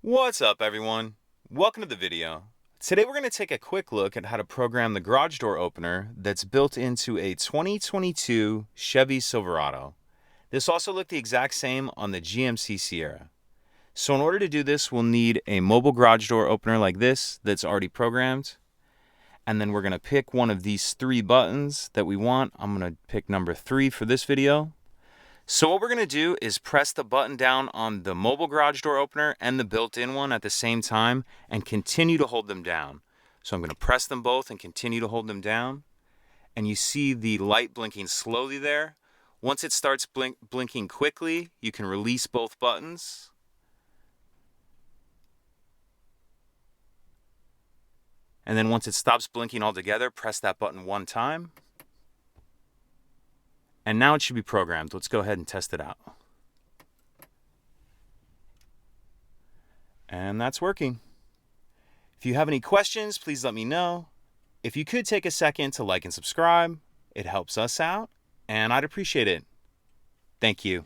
What's up, everyone? Welcome to the video. Today we're going to take a quick look at how to program the garage door opener that's built into a 2022 Chevy Silverado. This also looked the exact same on the GMC Sierra. So in order to do this, we'll need a mobile garage door opener like this that's already programmed. And then we're going to pick one of these three buttons that we want. I'm going to pick number 3 for this video. So what we're going to do is press the button down on the mobile garage door opener and the built-in one at the same time and continue to hold them down. So I'm going to press them both and continue to hold them down. And you see the light blinking slowly there. Once it starts blinking quickly, you can release both buttons. And then once it stops blinking altogether, press that button one time. And now it should be programmed. Let's go ahead and test it out. And that's working. If you have any questions, please let me know. If you could take a second to like and subscribe, it helps us out, and I'd appreciate it. Thank you.